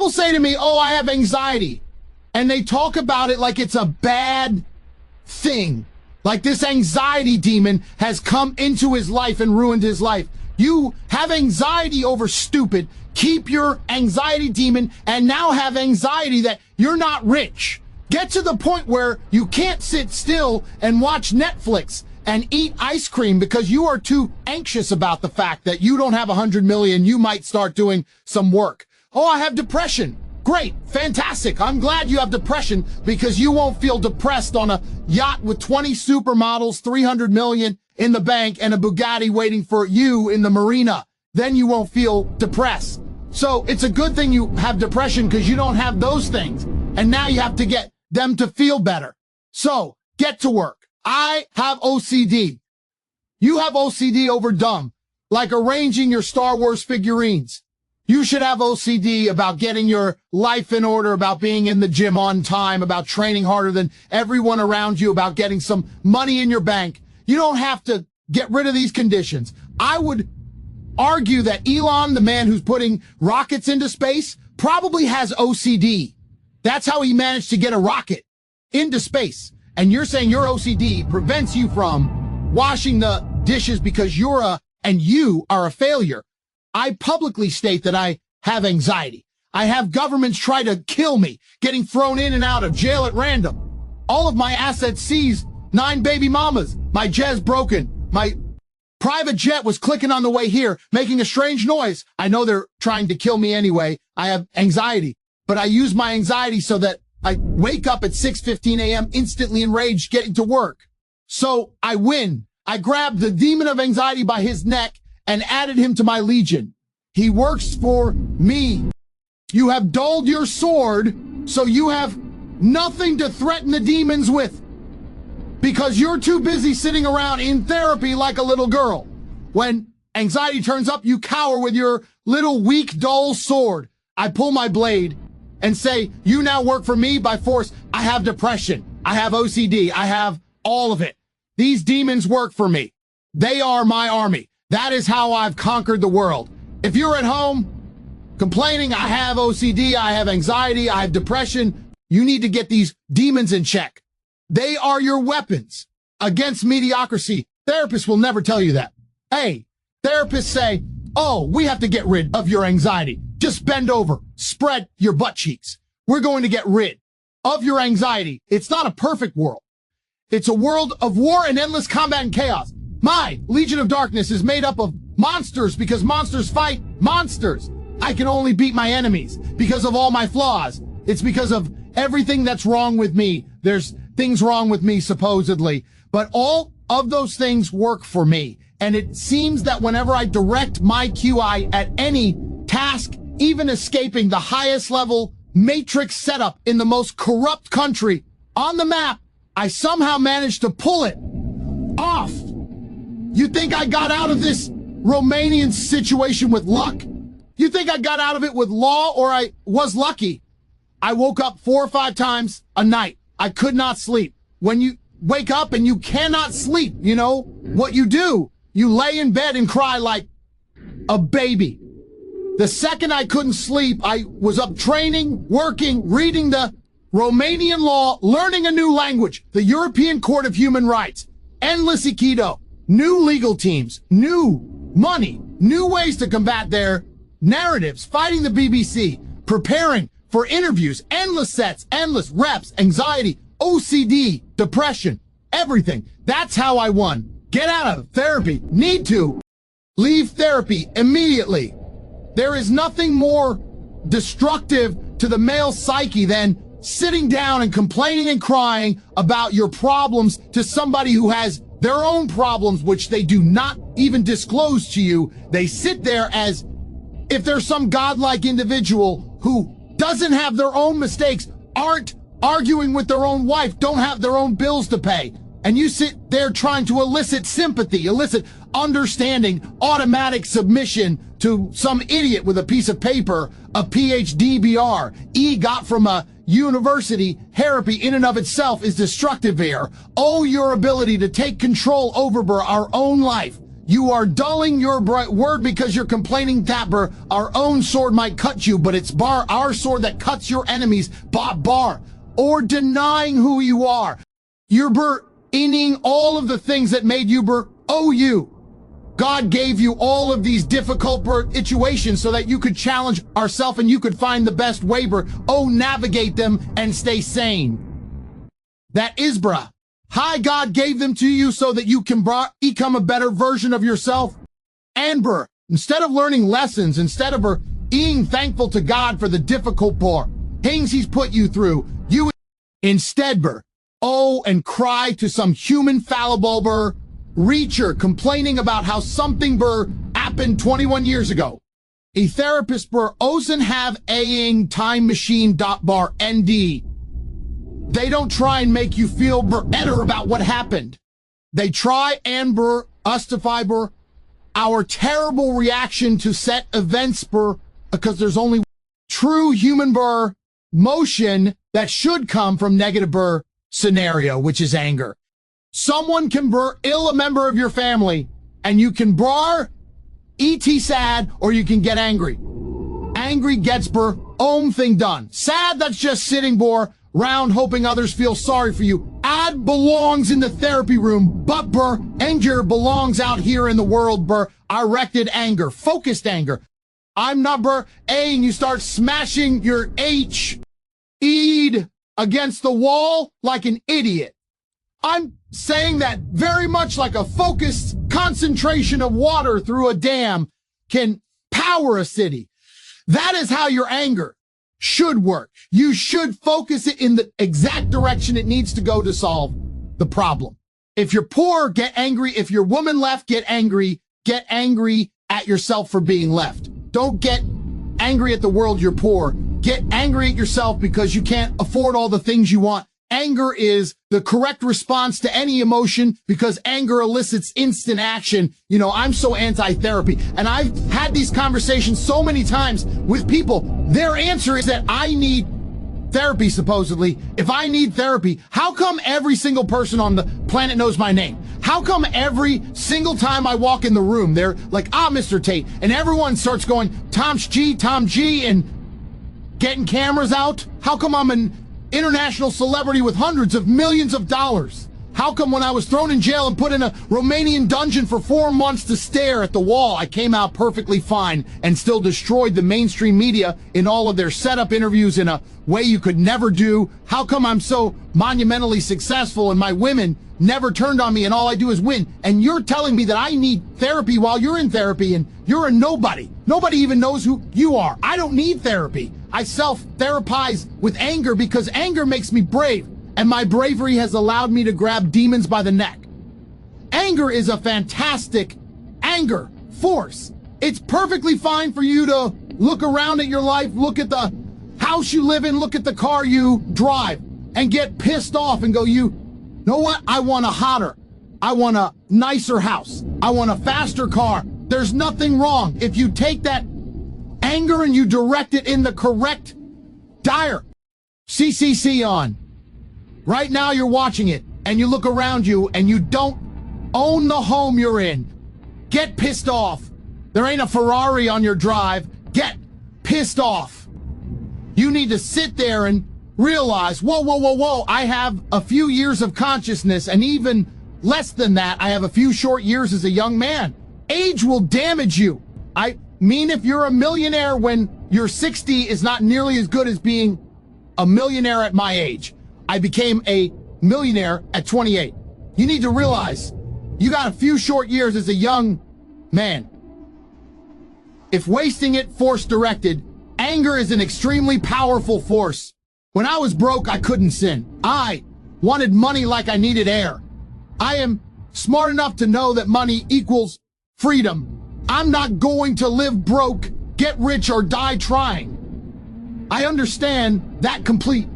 People say to me, oh, I have anxiety. And they talk about it like it's a bad thing. Like this anxiety demon has come into his life and ruined his life. You have anxiety over stupid. Keep your anxiety demon and now have anxiety that you're not rich. Get to the point where you can't sit still and watch Netflix and eat ice cream because you are too anxious about the fact that you don't have 100 million. You might start doing some work. Oh, I have depression. Great. Fantastic. I'm glad you have depression because you won't feel depressed on a yacht with 20 supermodels, 300 million in the bank and a Bugatti waiting for you in the marina. Then you won't feel depressed. So it's a good thing you have depression because you don't have those things. And now you have to get them to feel better. So get to work. I have OCD. You have OCD over dumb, like arranging your Star Wars figurines. You should have OCD about getting your life in order, about being in the gym on time, about training harder than everyone around you, about getting some money in your bank. You don't have to get rid of these conditions. I would argue that Elon, the man who's putting rockets into space, probably has OCD. That's how he managed to get a rocket into space. And you're saying your OCD prevents you from washing the dishes because you are a failure. I publicly state that I have anxiety. I have governments try to kill me, getting thrown in and out of jail at random. All of my assets seized, 9 baby mamas. My jet's broken. My private jet was clicking on the way here, making a strange noise. I know they're trying to kill me anyway. I have anxiety, but I use my anxiety so that I wake up at 6:15 a.m. instantly enraged, getting to work. So I win. I grabbed the demon of anxiety by his neck and added him to my legion. He works for me. You have dulled your sword, so you have nothing to threaten the demons with because you're too busy sitting around in therapy like a little girl. When anxiety turns up, you cower with your little weak, dull sword. I pull my blade and say, you now work for me by force. I have depression. I have OCD. I have all of it. These demons work for me. They are my army. That is how I've conquered the world. If you're at home complaining, I have OCD, I have anxiety, I have depression, you need to get these demons in check. They are your weapons against mediocrity. Therapists will never tell you that. Hey, therapists say, oh, we have to get rid of your anxiety. Just bend over, spread your butt cheeks. We're going to get rid of your anxiety. It's not a perfect world. It's a world of war and endless combat and chaos. My Legion of Darkness is made up of monsters because monsters fight monsters. I can only beat my enemies because of all my flaws. It's because of everything that's wrong with me. There's things wrong with me, supposedly. But all of those things work for me. And it seems that whenever I direct my QI at any task, even escaping the highest level matrix setup in the most corrupt country on the map, I somehow managed to pull it off. You think I got out of this Romanian situation with luck? You think I got out of it with law or I was lucky? I woke up 4 or 5 times a night. I could not sleep. When you wake up and you cannot sleep, you know what you do? You lay in bed and cry like a baby. The second I couldn't sleep, I was up training, working, reading the Romanian law, learning a new language, the European Court of Human Rights, endless Aikido, new legal teams, new money, new ways to combat their narratives, fighting the BBC, preparing for interviews, endless sets, endless reps, anxiety, OCD, depression, everything. That's how I won. Get out of therapy. Need to leave therapy immediately. There is nothing more destructive to the male psyche than sitting down and complaining and crying about your problems to somebody who has their own problems, which they do not even disclose to you. They sit there as if there's some godlike individual who doesn't have their own mistakes, aren't arguing with their own wife, don't have their own bills to pay. And you sit there trying to elicit sympathy, elicit understanding, automatic submission to some idiot with a piece of paper, a PhD BR. E got from a university. Therapy in and of itself is destructive here. Oh, your ability to take control over our own life. You are dulling your word because you're complaining that our own sword might cut you, but it's our sword that cuts your enemies, or denying who you are. You're ending all of the things that made you owe you. God gave you all of these difficult situations so that you could challenge ourselves and you could find the best way, navigate them and stay sane. That is, Hi, God gave them to you so that you can become a better version of yourself. And instead of learning lessons, instead of being thankful to God for the difficult things he's put you through, you instead and cry to some human fallible reacher complaining about how something happened 21 years ago. A therapist doesn't have a time machine ND. They don't try and make you feel better about what happened. They try and justify our terrible reaction to set events because there's only true human motion that should come from negative scenario, which is anger. Someone can ill a member of your family and you can ET sad or you can get angry. Angry gets thing done. Sad, that's just sitting round hoping others feel sorry for you. Belongs in the therapy room, but anger belongs out here in the world, directed anger, focused anger. I'm not and you start smashing your against the wall like an idiot. I'm saying that very much like a focused concentration of water through a dam can power a city. That is how your anger should work. You should focus it in the exact direction it needs to go to solve the problem. If you're poor, get angry. If you're woman left, get angry at yourself for being left. Don't get angry at the world you're poor. Get angry at yourself because you can't afford all the things you want. Anger is the correct response to any emotion because anger elicits instant action. You know, I'm so anti-therapy, and I've had these conversations so many times with people. Their answer is that I need therapy, supposedly. If I need therapy, how come every single person on the planet knows my name? How come every single time I walk in the room, they're like, Mr. Tate, and everyone starts going, Tom G, and getting cameras out? How come I'm an international celebrity with hundreds of millions of dollars? How come when I was thrown in jail and put in a Romanian dungeon for 4 months to stare at the wall, I came out perfectly fine and still destroyed the mainstream media in all of their setup interviews in a way you could never do? How come I'm so monumentally successful and my women never turned on me and all I do is win? And you're telling me that I need therapy while you're in therapy and you're a nobody. Nobody even knows who you are. I don't need therapy. I self-therapize with anger because anger makes me brave. And my bravery has allowed me to grab demons by the neck. Anger is a fantastic force. It's perfectly fine for you to look around at your life, look at the house you live in, look at the car you drive, and get pissed off and go, you know what? I want a hotter. I want a nicer house. I want a faster car. There's nothing wrong if you take that anger and you direct it in the correct CCC on. Right now you're watching it and you look around you and you don't own the home you're in. Get pissed off. There ain't a Ferrari on your drive. Get pissed off. You need to sit there and realize, whoa. I have a few years of consciousness, and even less than that, I have a few short years as a young man. Age will damage you. I mean, if you're a millionaire when you're 60 is not nearly as good as being a millionaire at my age. I became a millionaire at 28. You need to realize you got a few short years as a young man. If wasting it force directed, anger is an extremely powerful force. When I was broke, I couldn't sin. I wanted money like I needed air. I am smart enough to know that money equals freedom. I'm not going to live broke, get rich, or die trying. I understand that complete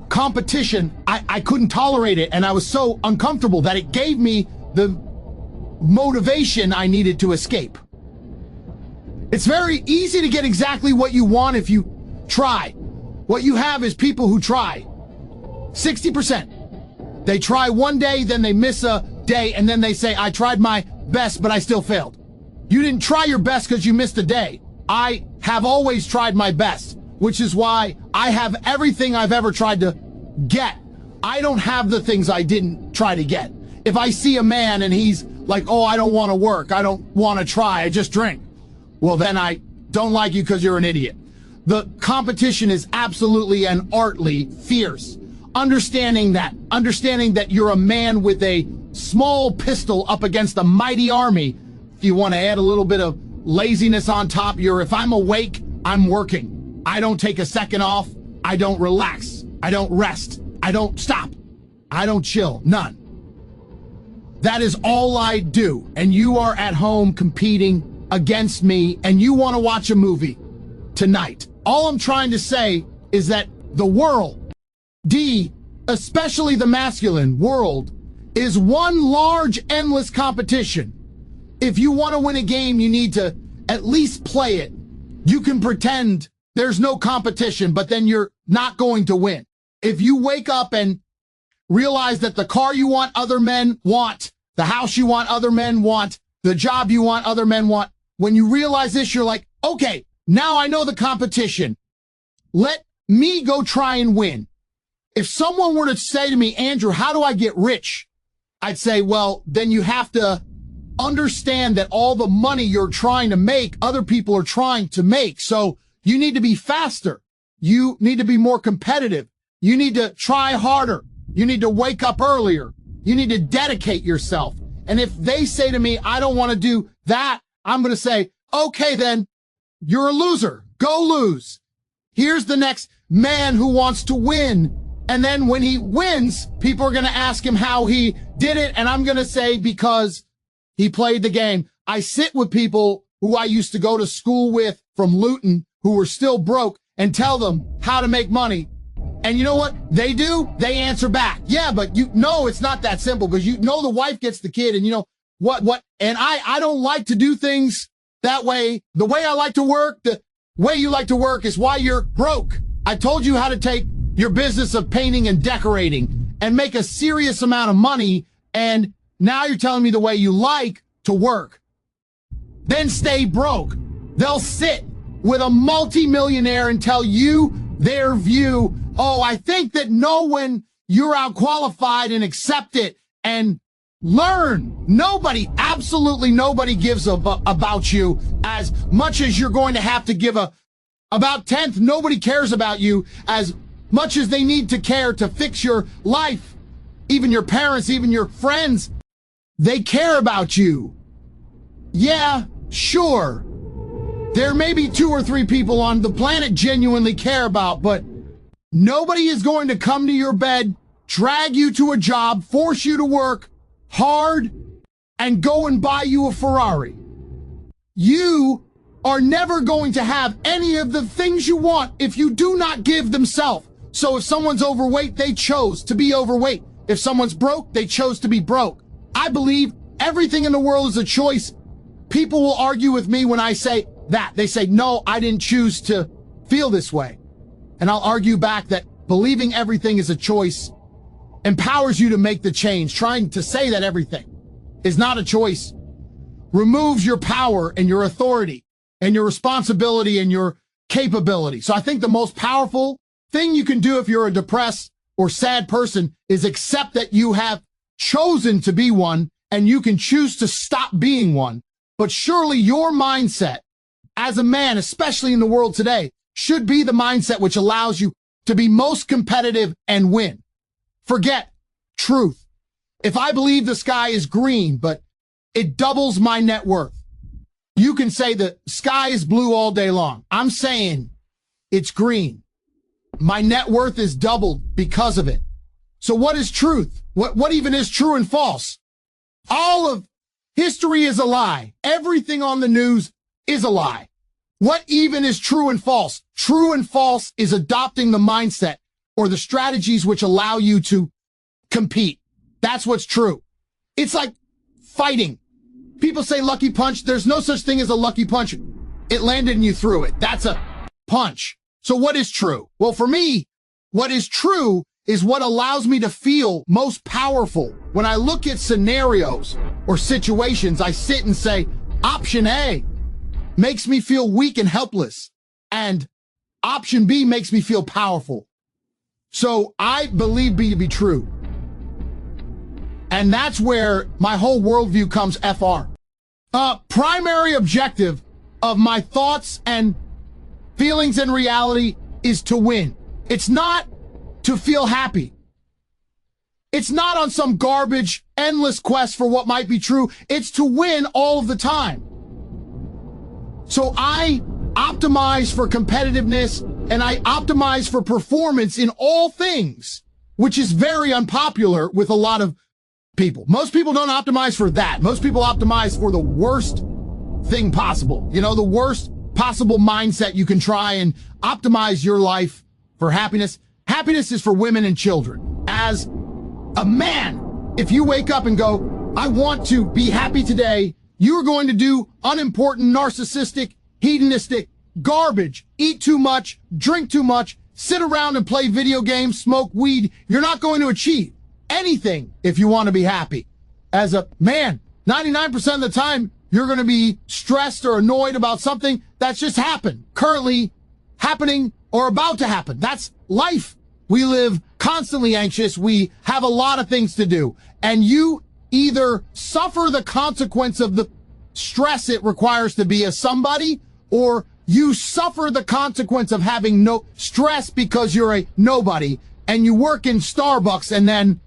competition. I couldn't tolerate it, and I was so uncomfortable that it gave me the motivation I needed to escape. It's very easy to get exactly what you want if you try. What you have is people who try. 60%. They try one day, then they miss a day, and then they say, I tried my best, but I still failed. You didn't try your best because you missed a day. I have always tried my best, which is why I have everything I've ever tried to get. I don't have the things I didn't try to get. If I see a man and he's like, oh, I don't want to work, I don't want to try, I just drink, well, then I don't like you because you're an idiot. The competition is absolutely and artly fierce. Understanding that you're a man with a small pistol up against a mighty army. If you want to add a little bit of laziness on top, if I'm awake, I'm working. I don't take a second off. I don't relax. I don't rest. I don't stop. I don't chill. None. That is all I do. And you are at home competing against me and you want to watch a movie tonight. All I'm trying to say is that the world, especially the masculine world, is one large, endless competition. If you want to win a game, you need to at least play it. You can pretend there's no competition, but then you're not going to win. If you wake up and realize that the car you want, other men want, the house you want, other men want, the job you want, other men want, when you realize this, you're like, okay, now I know the competition. Let me go try and win. If someone were to say to me, Andrew, how do I get rich? I'd say, well, then you have to understand that all the money you're trying to make, other people are trying to make. So you need to be faster. You need to be more competitive. You need to try harder. You need to wake up earlier. You need to dedicate yourself. And if they say to me, I don't want to do that, I'm going to say, okay, then you're a loser. Go lose. Here's the next man who wants to win. And then when he wins, people are going to ask him how he did it. And I'm going to say, because he played the game. I sit with people who I used to go to school with from Luton who were still broke and tell them how to make money. And you know what they do? They answer back. Yeah, but you know it's not that simple because you know the wife gets the kid and you know what? And I don't like to do things that way. The way I like to work, the way you like to work is why you're broke. I told you how to take your business of painting and decorating and make a serious amount of money. And now you're telling me the way you like to work. Then stay broke. They'll sit with a multimillionaire and tell you their view. Oh, I think that know when you're outqualified and accept it and learn. Nobody, absolutely nobody gives about you as much as you're going to have to give about 10th. Nobody cares about you as much as they need to care to fix your life. Even your parents, even your friends, they care about you. Yeah, sure. There may be 2 or 3 people on the planet genuinely care about, but nobody is going to come to your bed, drag you to a job, force you to work hard, and go and buy you a Ferrari. You are never going to have any of the things you want if you do not give themselves. So if someone's overweight, they chose to be overweight. If someone's broke, they chose to be broke. I believe everything in the world is a choice. People will argue with me when I say that. They say, no, I didn't choose to feel this way. And I'll argue back that believing everything is a choice empowers you to make the change. Trying to say that everything is not a choice removes your power and your authority and your responsibility and your capability. So I think the most powerful thing you can do if you're a depressed or sad person is accept that you have chosen to be one and you can choose to stop being one. But surely your mindset as a man, especially in the world today, should be the mindset which allows you to be most competitive and win. Forget truth. If I believe the sky is green, but it doubles my net worth, you can say the sky is blue all day long. I'm saying it's green. My net worth is doubled because of it. So what is truth? What even is true and false? All of history is a lie. Everything on the news is a lie. What even is true and false? True and false is adopting the mindset or the strategies which allow you to compete. That's what's true. It's like fighting. People say lucky punch. There's no such thing as a lucky punch. It landed and you threw it. That's a punch. So what is true? Well, for me, what is true is what allows me to feel most powerful. When I look at scenarios or situations, I sit and say, option A makes me feel weak and helpless, and option B makes me feel powerful. So I believe B to be true. And that's where my whole worldview comes FR. Primary objective of my thoughts and feelings and reality is to win. It's not to feel happy. It's not on some garbage, endless quest for what might be true. It's to win all of the time. So I optimize for competitiveness and I optimize for performance in all things, which is very unpopular with a lot of people. Most people don't optimize for that. Most people optimize for the worst thing possible. You know, the worst possible mindset you can try and optimize your life for happiness. Happiness is for women and children. As a man, if you wake up and go, I want to be happy today, you're going to do unimportant, narcissistic, hedonistic garbage, eat too much, drink too much, sit around and play video games, smoke weed. You're not going to achieve anything if you want to be happy. As a man, 99% of the time, you're going to be stressed or annoyed about something that's just happened, currently happening or about to happen. That's life. We live constantly anxious. We have a lot of things to do. And you either suffer the consequence of the stress it requires to be a somebody, or you suffer the consequence of having no stress because you're a nobody and you work in Starbucks and then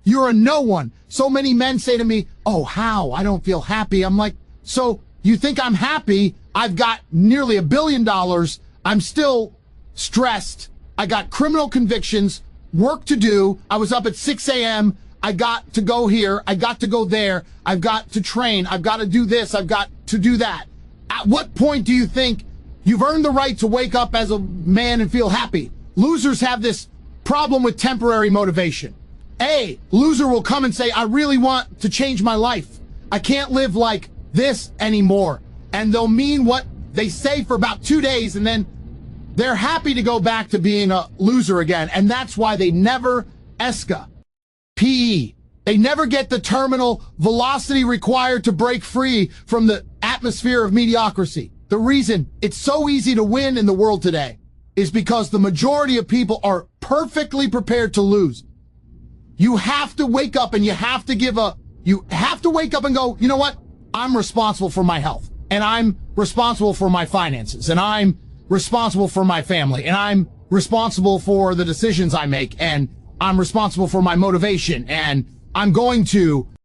you're a no one. So many men say to me, oh, how? I don't feel happy. I'm like, so you think I'm happy? I've got nearly $1 billion. I'm still stressed. I got criminal convictions, work to do. I was up at 6 a.m. I got to go here. I got to go there. I've got to train. I've got to do this. I've got to do that. At what point do you think you've earned the right to wake up as a man and feel happy? Losers have this problem with temporary motivation. A loser will come and say, I really want to change my life. I can't live like this anymore. And they'll mean what they say for about 2 days, and then they're happy to go back to being a loser again. And that's why they never ESCA. PE. They never get the terminal velocity required to break free from the atmosphere of mediocrity. The reason it's so easy to win in the world today is because the majority of people are perfectly prepared to lose. You have to wake up and you have to wake up and go, you know what? I'm responsible for my health, and I'm responsible for my finances, and I'm responsible for my family, and I'm responsible for the decisions I make, and I'm responsible for my motivation, and I'm going to